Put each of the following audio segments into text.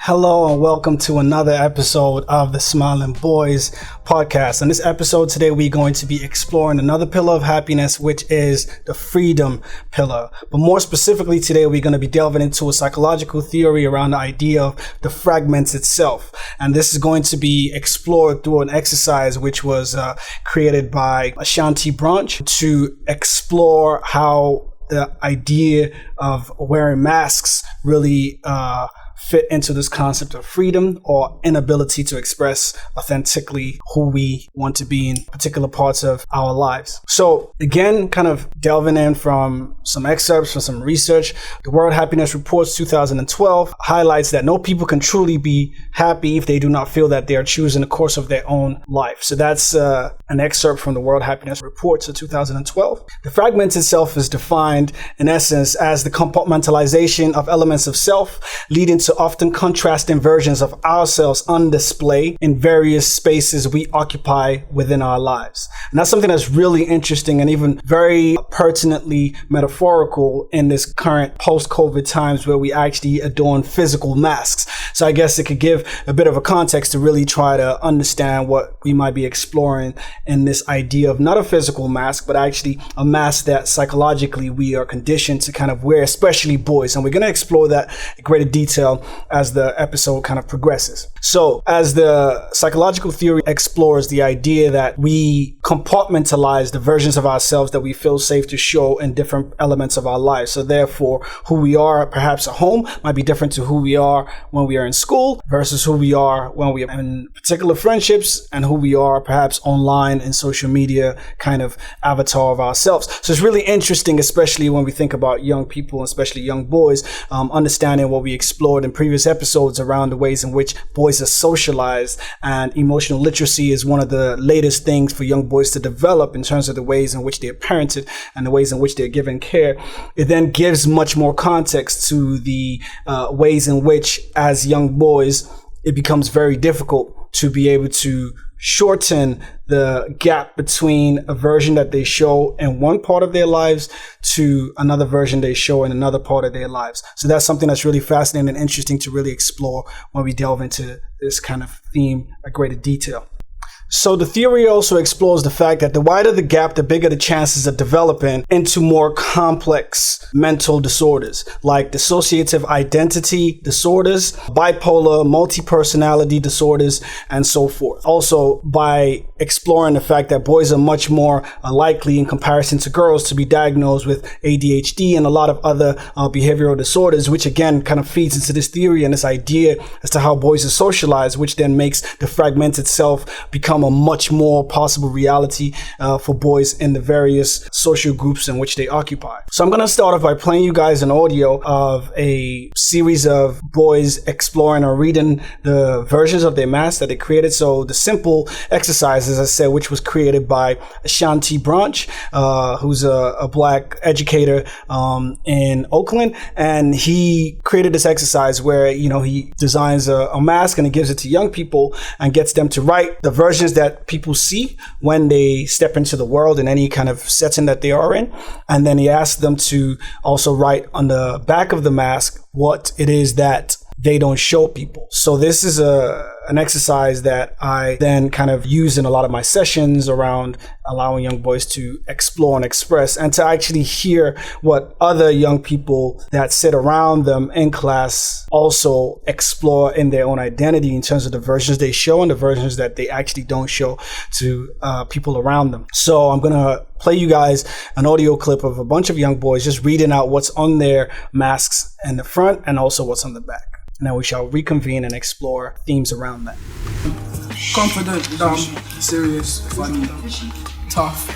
Hello and welcome to another episode of the S.M.I.L.E-ing Boys Podcast. In this episode today, we're going to be exploring another pillar of happiness, which is the freedom pillar. But more specifically today, we're going to be delving into a psychological theory around the idea of the fragmented self. And this is going to be explored through an exercise which was created by S.M.I.L.E to explore how the idea of wearing masks really fit into this concept of freedom or inability to express authentically who we want to be in particular parts of our lives. So again, kind of delving in from some excerpts from some research, the World Happiness Reports 2012 highlights that no people can truly be happy if they do not feel that they are choosing the course of their own life. So that's an excerpt from the World Happiness Reports of 2012. The fragmented self is defined in essence as the compartmentalization of elements of self, leading to often contrasting versions of ourselves on display in various spaces we occupy within our lives. And that's something that's really interesting and even very pertinently metaphorical in this current post-COVID times where we actually adorn physical masks. So I guess it could give a bit of a context to really try to understand what we might be exploring in this idea of not a physical mask, but actually a mask that psychologically we are conditioned to kind of wear, especially boys. And we're going to explore that in greater detail as the episode kind of progresses. So as the psychological theory explores the idea that we compartmentalize the versions of ourselves that we feel safe to show in different elements of our lives. So therefore, who we are perhaps at home might be different to who we are when we are in school versus who we are when we are in particular friendships and who we are perhaps online in social media kind of avatar of ourselves. So it's really interesting, especially when we think about young people, especially young boys, understanding what we explored in previous episodes around the ways in which boys are socialized, and emotional literacy is one of the latest things for young boys to develop in terms of the ways in which they're parented and the ways in which they're given care. It then gives much more context to the ways in which as young boys it becomes very difficult to be able to shorten the gap between a version that they show in one part of their lives to another version they show in another part of their lives. So that's something that's really fascinating and interesting to really explore when we delve into this kind of theme at greater detail. So the theory also explores the fact that the wider the gap, the bigger the chances of developing into more complex mental disorders like dissociative identity disorders, bipolar, multi-personality disorders, and so forth. Also, by exploring the fact that boys are much more likely in comparison to girls to be diagnosed with ADHD and a lot of other behavioral disorders, which again kind of feeds into this theory and this idea as to how boys are socialized, which then makes the fragmented self become a much more possible reality for boys in the various social groups in which they occupy. So I'm going to start off by playing you guys an audio of a series of boys exploring or reading the versions of their masks that they created. So the simple exercise, as I said, which was created by S.M.I.L.E, who's a black educator in Oakland, and he created this exercise where he designs a mask and he gives it to young people and gets them to write the versions that people see when they step into the world in any kind of setting that they are in. And then he asks them to also write on the back of the mask what it is that they don't show people. So this is an exercise that I then kind of use in a lot of my sessions around allowing young boys to explore and express and to actually hear what other young people that sit around them in class also explore in their own identity in terms of the versions they show and the versions that they actually don't show to people around them. So I'm going to play you guys an audio clip of a bunch of young boys just reading out what's on their masks in the front and also what's on the back. And then we shall reconvene and explore themes around that. Confident, dumb, serious, funny, tough,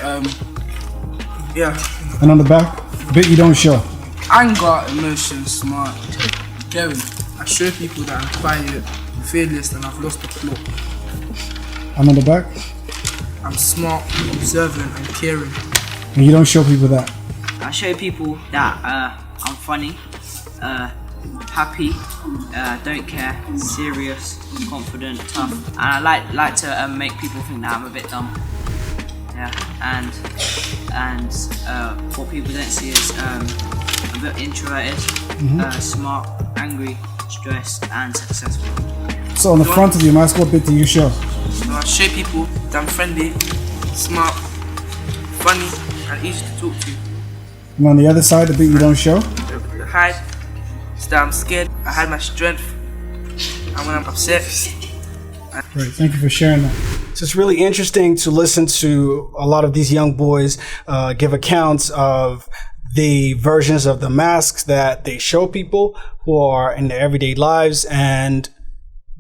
yeah. And on the back, the bit you don't show. Anger, emotion, smart, caring. I show people that I'm quiet, fearless, and I've lost the plot. And on the back? I'm smart, observant, and caring. And you don't show people that? I show people that I'm funny, happy, don't care, serious, confident, tough, and I like to make people think that I'm a bit dumb. Yeah, and what people don't see is I'm a bit introverted, smart, angry, stressed, and successful. So on the front of your mask, what bit do you show? So I show people that I'm friendly, smart, funny, and easy to talk to. And on the other side, the bit you don't show? The hide is that I'm scared. I hide my strength, and when I'm upset. Great, thank you for sharing that. So it's really interesting to listen to a lot of these young boys give accounts of the versions of the masks that they show people who are in their everyday lives, and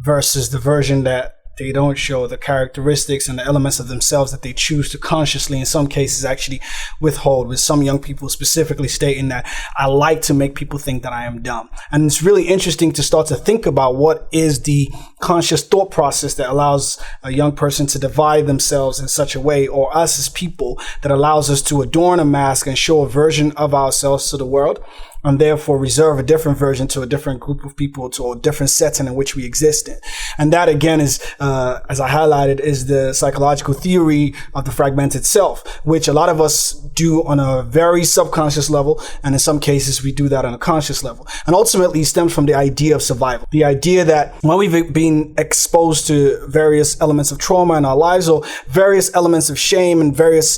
versus the version that they don't show, the characteristics and the elements of themselves that they choose to consciously, in some cases, actually withhold, with some young people specifically stating that I like to make people think that I am dumb. And it's really interesting to start to think about what is the conscious thought process that allows a young person to divide themselves in such a way, or us as people, that allows us to adorn a mask and show a version of ourselves to the world, and therefore reserve a different version to a different group of people, to a different setting in which we exist in. And that, again, is, as I highlighted, is the psychological theory of the fragmented self, which a lot of us do on a very subconscious level, and in some cases we do that on a conscious level. And ultimately stems from the idea of survival. The idea that when we've been exposed to various elements of trauma in our lives, or various elements of shame and various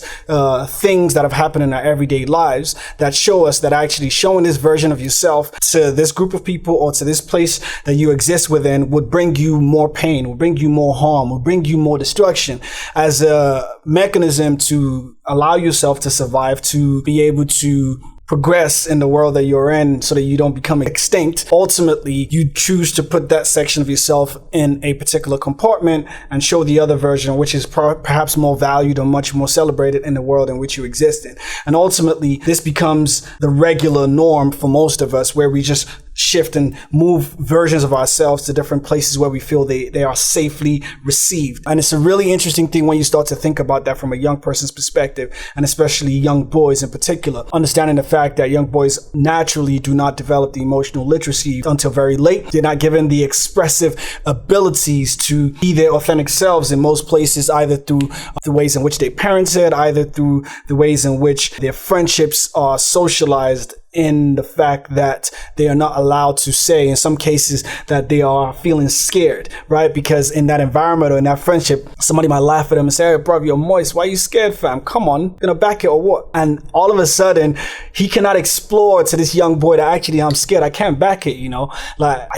things that have happened in our everyday lives that show us that actually showing this version of yourself to this group of people or to this place that you exist within would bring you more pain, would bring you more harm, would bring you more destruction, as a mechanism to allow yourself to survive, to be able to progress in the world that you're in so that you don't become extinct. Ultimately, you choose to put that section of yourself in a particular compartment and show the other version, which is perhaps more valued or much more celebrated in the world in which you exist in. And ultimately, this becomes the regular norm for most of us, where we just shift and move versions of ourselves to different places where we feel they are safely received. And it's a really interesting thing when you start to think about that from a young person's perspective, and especially young boys in particular, understanding the fact that young boys naturally do not develop the emotional literacy until very late. They're not given the expressive abilities to be their authentic selves in most places, either through the ways in which they parented, either through the ways in which their friendships are socialized, in the fact that they are not allowed to say, in some cases, that they are feeling scared, right? Because in that environment or in that friendship, somebody might laugh at them and say, "Hey, bro, you're moist. Why are you scared, fam? Come on, gonna back it or what?" And all of a sudden, he cannot explore to this young boy that actually, I'm scared. I can't back it, Like,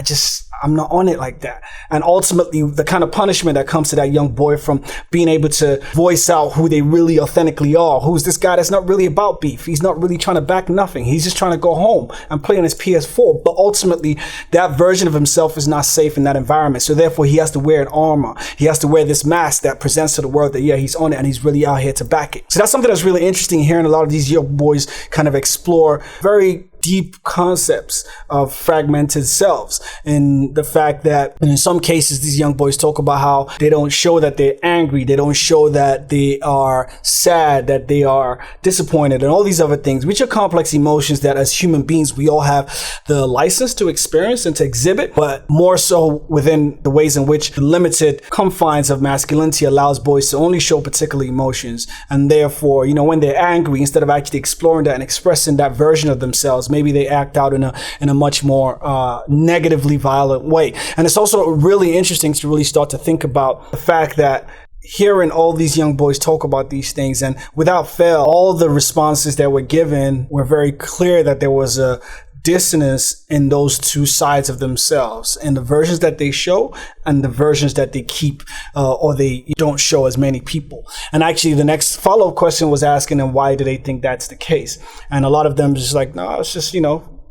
I'm not on it like that. And ultimately, the kind of punishment that comes to that young boy from being able to voice out who they really authentically are. Who's this guy that's not really about beef? He's not really trying to back nothing. He's just trying to go home and play on his PS4. But ultimately, that version of himself is not safe in that environment. So therefore, he has to wear an armor. He has to wear this mask that presents to the world that, yeah, he's on it and he's really out here to back it. So that's something that's really interesting, hearing a lot of these young boys kind of explore very deep concepts of fragmented selves, and the fact that in some cases these young boys talk about how they don't show that they're angry, they don't show that they are sad, that they are disappointed, and all these other things, which are complex emotions that as human beings we all have the license to experience and to exhibit, but more so within the ways in which the limited confines of masculinity allows boys to only show particular emotions. And therefore, when they're angry, instead of actually exploring that and expressing that version of themselves, maybe they act out in a much more negatively violent way. And it's also really interesting to really start to think about the fact that hearing all these young boys talk about these things, and without fail, all the responses that were given were very clear that there was a dissonance in those two sides of themselves, and the versions that they show and the versions that they keep or they don't show as many people. And actually the next follow-up question was asking them, why do they think that's the case? And a lot of them just like, no, it's just,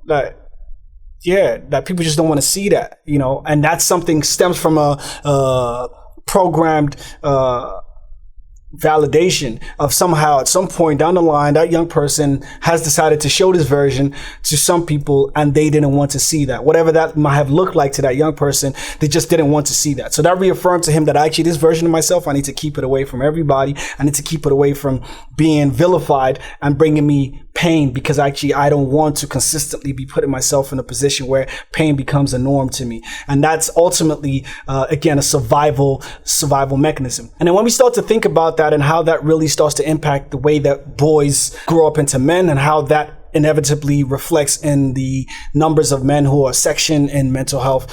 that people just don't want to see that, and that's something stems from a programmed validation of somehow at some point down the line that young person has decided to show this version to some people, and they didn't want to see that. Whatever that might have looked like to that young person, they just didn't want to see that. So that reaffirmed to him that actually this version of myself, I need to keep it away from everybody. I need to keep it away from being vilified and bringing me pain, because actually I don't want to consistently be putting myself in a position where pain becomes a norm to me. And that's ultimately, again, a survival mechanism. And then when we start to think about that and how that really starts to impact the way that boys grow up into men, and how that inevitably reflects in the numbers of men who are sectioned in mental health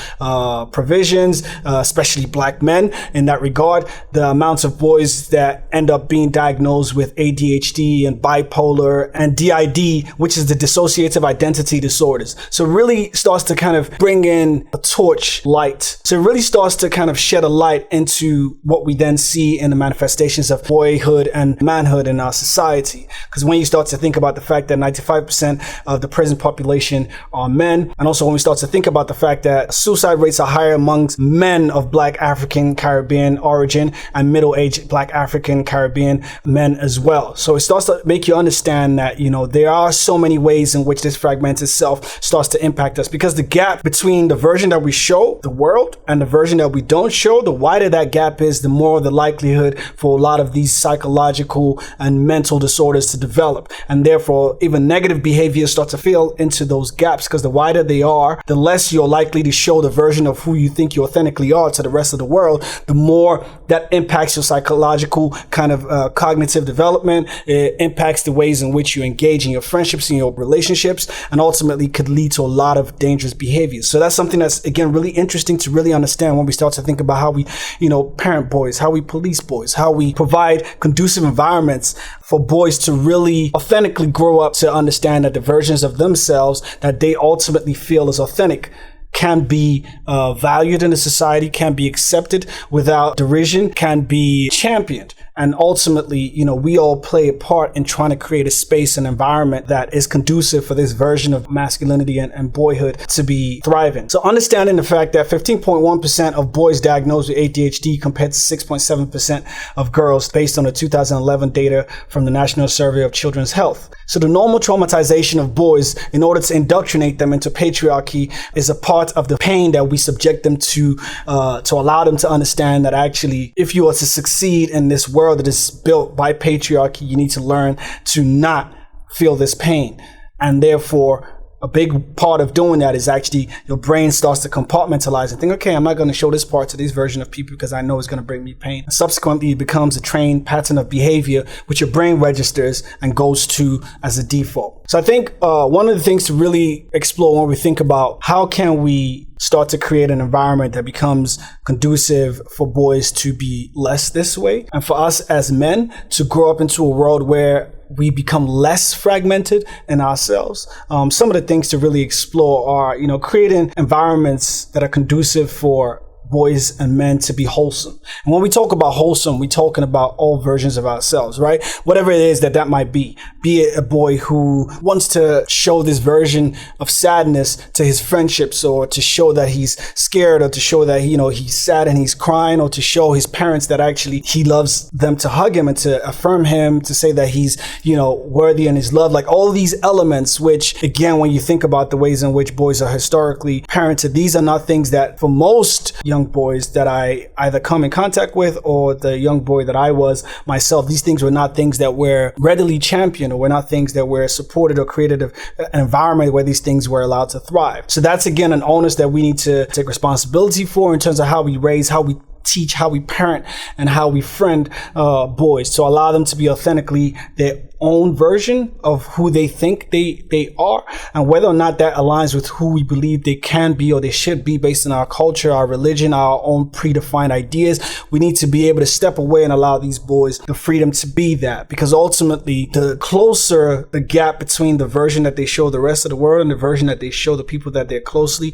provisions, especially black men. In that regard, the amounts of boys that end up being diagnosed with ADHD and bipolar and DID, which is the dissociative identity disorders. So it really starts to kind of bring in a torch light. So it really starts to kind of shed a light into what we then see in the manifestations of boyhood and manhood in our society. Because when you start to think about the fact that 95% of the prison population are men, and also when we start to think about the fact that suicide rates are higher amongst men of black African Caribbean origin and middle-aged black African Caribbean men as well. So it starts to make you understand that, you know, there are so many ways in which this fragmented self starts to impact us, because the gap between the version that we show the world and the version that we don't show, the wider that gap is, the more the likelihood for a lot of these psychological and mental disorders to develop. And therefore, even negative behaviors start to fill into those gaps, because the wider they are, the less you're likely to show the version of who you think you authentically are to the rest of the world, the more that impacts your psychological kind of cognitive development. It impacts the ways in which you engage in your friendships and your relationships, and ultimately could lead to a lot of dangerous behaviors. So that's something that's, again, really interesting to really understand when we start to think about how we, you know, parent boys, how we police boys, how we provide conducive environments for boys to really authentically grow up to understand that the versions of themselves that they ultimately feel is authentic can be valued in a society, can be accepted without derision, can be championed. And ultimately, you know, we all play a part in trying to create a space and environment that is conducive for this version of masculinity and boyhood to be thriving. So understanding the fact that 15.1% of boys diagnosed with ADHD compared to 6.7% of girls based on the 2011 data from the National Survey of Children's Health. So the normal traumatization of boys in order to indoctrinate them into patriarchy is a part of the pain that we subject them to allow them to understand that actually, if you are to succeed in this world that is built by patriarchy, you need to learn to not feel this pain. And therefore, a big part of doing that is actually your brain starts to compartmentalize and think, okay, I'm not going to show this part to this version of people because I know it's going to bring me pain. And subsequently, it becomes a trained pattern of behavior which your brain registers and goes to as a default. So I think one of the things to really explore when we think about how can we start to create an environment that becomes conducive for boys to be less this way, and for us as men to grow up into a world where we become less fragmented in ourselves. Some of the things to really explore are, you know, creating environments that are conducive for boys and men to be wholesome. And when we talk about wholesome, we're talking about all versions of ourselves, right? Whatever it is that might be it a boy who wants to show this version of sadness to his friendships, or to show that he's scared, or to show that, you know, he's sad and he's crying, or to show his parents that actually he loves them, to hug him and to affirm him, to say that he's, you know, worthy and his love, like all these elements, which again, when you think about the ways in which boys are historically parented, these are not things that for most young boys that I either come in contact with, or the young boy that I was myself, these things were not things that were readily championed, or were not things that were supported or created an environment where these things were allowed to thrive. So that's again an onus that we need to take responsibility for in terms of how we raise, how we teach, how we parent, and how we friend boys, to allow them to be authentically their own version of who they think they are, and whether or not that aligns with who we believe they can be or they should be based on our culture, our religion, our own predefined ideas. We need to be able to step away and allow these boys the freedom to be that, because ultimately the closer the gap between the version that they show the rest of the world and the version that they show the people that they're closely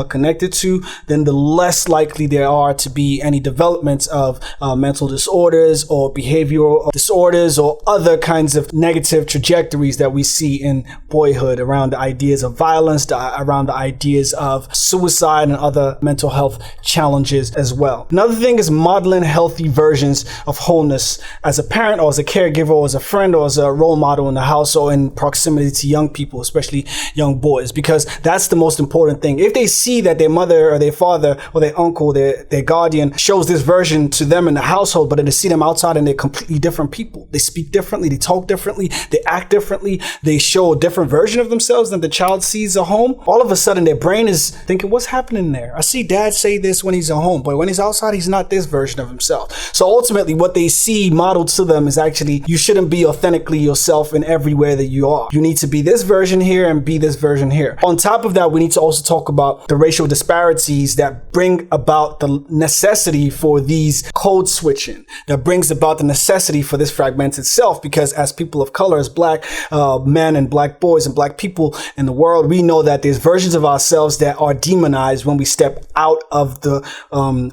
connected to, then the less likely there are to be any developments of mental disorders or behavioral disorders or other kinds of negative trajectories that we see in boyhood around the ideas of violence, around the ideas of suicide and other mental health challenges as well. Another thing is modeling healthy versions of wholeness as a parent, or as a caregiver, or as a friend, or as a role model in the house, or in proximity to young people, especially young boys, because that's the most important thing. If they see that their mother or their father or their uncle, their guardian shows this version to them in the household, but then to see them outside and they're completely different people. They speak differently, they talk differently, they act differently, they show a different version of themselves than the child sees at home. All of a sudden their brain is thinking, what's happening there? I see dad say this when he's at home, but when he's outside, he's not this version of himself. So ultimately what they see modeled to them is actually, you shouldn't be authentically yourself in everywhere that you are. You need to be this version here and be this version here. On top of that, we need to also talk about the racial disparities that bring about the necessity for these code switching, that brings about the necessity for this fragmented self, because as people of color, as black men and black boys and black people in the world, we know that there's versions of ourselves that are demonized when we step out of the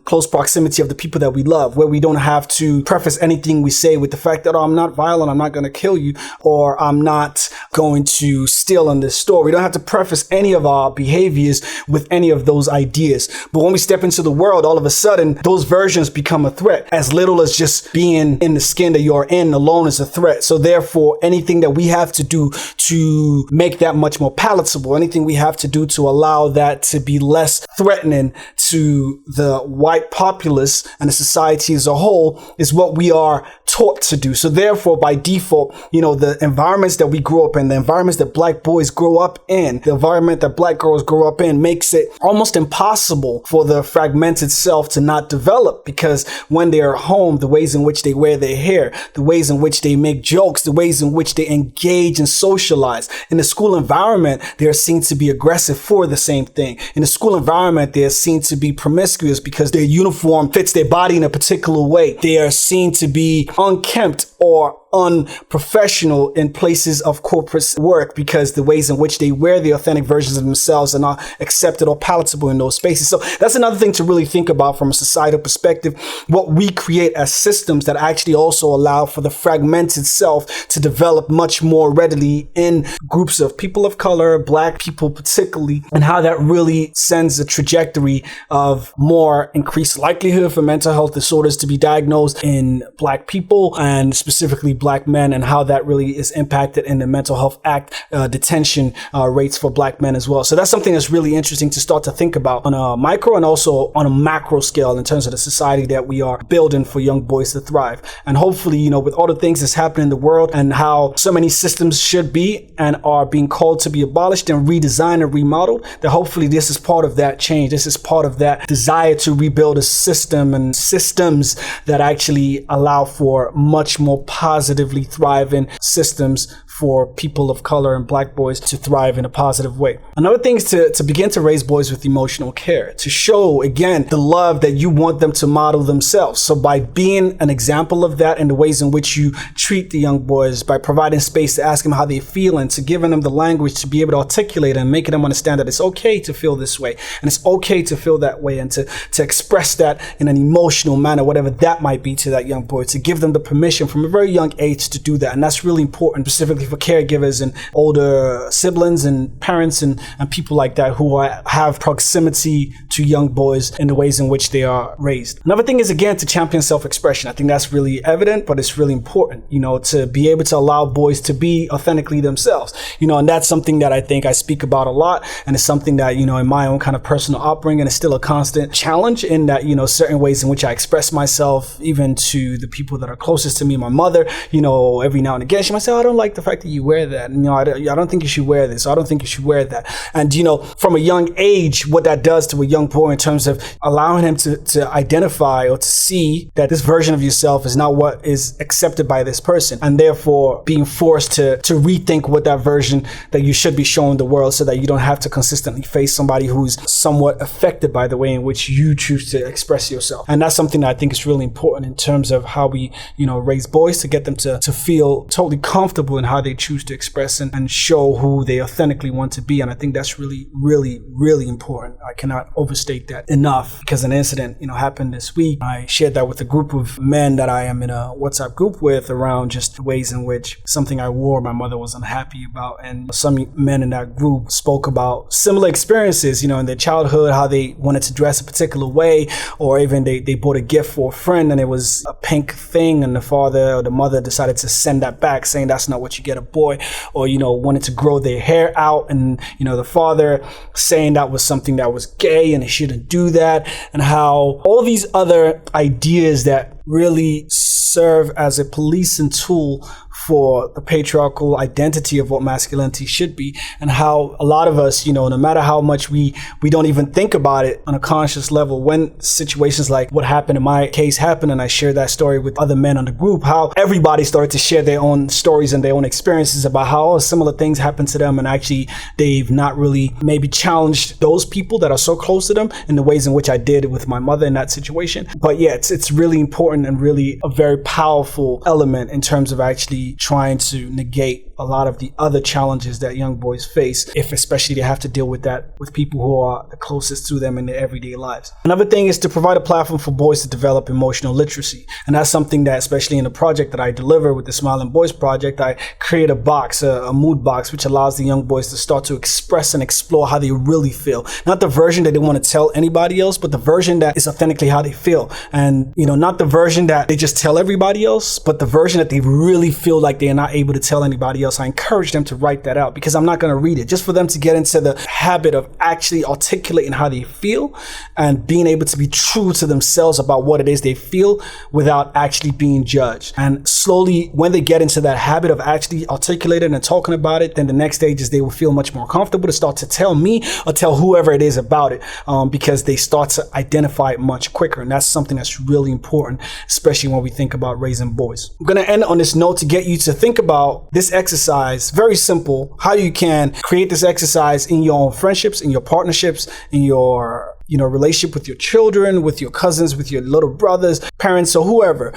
close proximity of the people that we love, where we don't have to preface anything we say with the fact that, oh, I'm not violent, I'm not going to kill you, or I'm not going to steal in this store. We don't have to preface any of our behaviors with any of those ideas. But when we step into the world, all of a sudden, those versions become a threat. As little as just being in the skin that you're in alone is a threat. So therefore, anything that we have to do to make that much more palatable, anything we have to do to allow that to be less threatening to the white populace and the society as a whole, is what we are taught to do. So therefore, by default, the environments that we grow up in, the environments that black boys grow up in, the environment that black girls grow up in, makes it almost impossible for the fragmented self to not develop, because when they are home, the ways in which they wear their hair, the ways in which they make jokes, the ways in which they engage and socialize. In the school environment, they are seen to be aggressive for the same thing. In the school environment, they are seen to be promiscuous because their uniform fits their body in a particular way. They are seen to be unkempt or unprofessional in places of corporate work because the ways in which they wear the authentic versions of themselves are not accepted or palatable in those spaces. So that's another thing to really think about from a societal perspective, what we create as systems that actually also allow for the fragmented self to develop much more readily in groups of people of color, black people particularly, and how that really sends a trajectory of more increased likelihood for mental health disorders to be diagnosed in black people, and specifically black men, and how that really is impacted in the Mental Health Act detention rates for black men as well. So that's something that's really interesting to start to think about on a micro and also on a macro scale in terms of the society that we are building for young boys to thrive. And hopefully, with all the things that's happening in the world and how so many systems should be and are being called to be abolished and redesigned and remodeled, that hopefully this is part of that change. This is part of that desire to rebuild a system and systems that actually allow for much more positively thriving systems for people of color and black boys to thrive in a positive way. Another thing is to begin to raise boys with emotional care, to show, again, the love that you want them to model themselves. So by being an example of that in the ways in which you treat the young boys, by providing space to ask them how they feel and to giving them the language to be able to articulate and making them understand that it's okay to feel this way and it's okay to feel that way, and to express that in an emotional manner, whatever that might be to that young boy, to give them the permission from a very young age to do that. And that's really important, specifically for caregivers and older siblings and parents and people like that who have proximity to young boys in the ways in which they are raised. Another thing is, again, to champion self-expression. I think that's really evident, but it's really important, to be able to allow boys to be authentically themselves, and that's something that I think I speak about a lot. And it's something that, in my own kind of personal upbringing is still a constant challenge in that, certain ways in which I express myself, even to the people that are closest to me, my mother, every now and again, she might say, oh, I don't like the fact that you wear that. I don't think you should wear this. I don't think you should wear that. And, from a young age, what that does to a young boy in terms of allowing him to identify or to see that this version of yourself is not what is accepted by this person. And therefore being forced to rethink what that version that you should be showing the world, so that you don't have to consistently face somebody who's somewhat affected by the way in which you choose to express yourself. And that's something that I think is really important in terms of how we, raise boys, to get them to feel totally comfortable in how they choose to express and show who they authentically want to be. And I think that's really, really, really important. I cannot overstate that enough, because an incident, happened this week. I shared that with a group of men that I am in a WhatsApp group with around just the ways in which something I wore my mother was unhappy about. And some men in that group spoke about similar experiences, in their childhood, how they wanted to dress a particular way, or even they bought a gift for a friend and it was a pink thing, and the father or the mother decided to send that back, saying that's not what you get get a boy, or, wanted to grow their hair out, and, the father saying that was something that was gay and they shouldn't do that, and how all these other ideas that really serve as a policing tool for the patriarchal identity of what masculinity should be, and how a lot of us, no matter how much we don't even think about it on a conscious level, when situations like what happened in my case happened, and I shared that story with other men on the group, how everybody started to share their own stories and their own experiences about how similar things happened to them, and actually they've not really maybe challenged those people that are so close to them in the ways in which I did with my mother in that situation. But yeah, it's really important and really a very powerful element in terms of actually trying to negate a lot of the other challenges that young boys face, if especially they have to deal with that with people who are the closest to them in their everyday lives. Another thing is to provide a platform for boys to develop emotional literacy. And that's something that, especially in the project that I deliver with the S.M.I.L.E-ing Boys project, I create a box, a mood box, which allows the young boys to start to express and explore how they really feel. Not the version that they want to tell anybody else, but the version that is authentically how they feel. And, not the version that they just tell everybody else, but the version that they really feel like they are not able to tell anybody else. I encourage them to write that out, because I'm not going to read it, just for them to get into the habit of actually articulating how they feel and being able to be true to themselves about what it is they feel without actually being judged. And slowly, when they get into that habit of actually articulating and talking about it, then the next stage is they will feel much more comfortable to start to tell me or tell whoever it is about it, because they start to identify it much quicker. And that's something that's really important, especially when we think about raising boys. I'm going to end on this note to get you to think about this exercise. Very simple, how you can create this exercise in your own friendships, in your partnerships, in your relationship with your children, with your cousins, with your little brothers, parents, or whoever.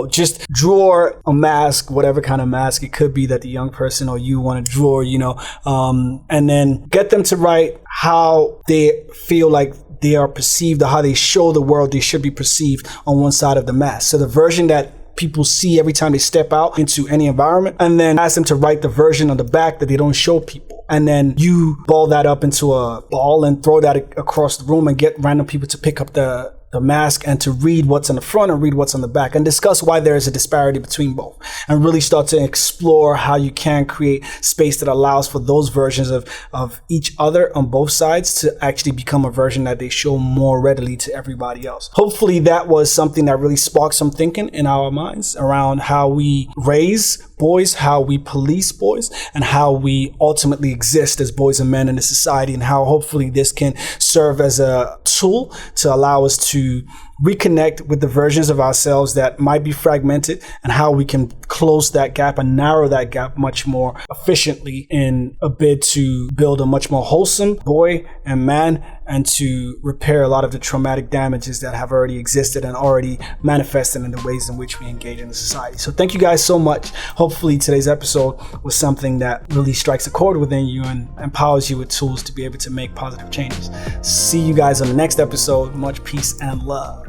Just draw a mask, whatever kind of mask it could be that the young person or you want to draw, and then get them to write how they feel like they are perceived, or how they show the world they should be perceived on one side of the mask. So the version that people see every time they step out into any environment, and then ask them to write the version on the back that they don't show people. And then you ball that up into a ball and throw that across the room and get random people to pick up the mask and to read what's on the front and read what's on the back, and discuss why there is a disparity between both, and really start to explore how you can create space that allows for those versions of each other on both sides to actually become a version that they show more readily to everybody else. Hopefully that was something that really sparked some thinking in our minds around how we raise boys, how we police boys, and how we ultimately exist as boys and men in a society, and how hopefully this can serve as a tool to allow us to reconnect with the versions of ourselves that might be fragmented, and how we can close that gap and narrow that gap much more efficiently in a bid to build a much more wholesome boy and man, and to repair a lot of the traumatic damages that have already existed and already manifested in the ways in which we engage in the society. So thank you guys so much. Hopefully today's episode was something that really strikes a chord within you and empowers you with tools to be able to make positive changes. See you guys on the next episode. Much peace and love.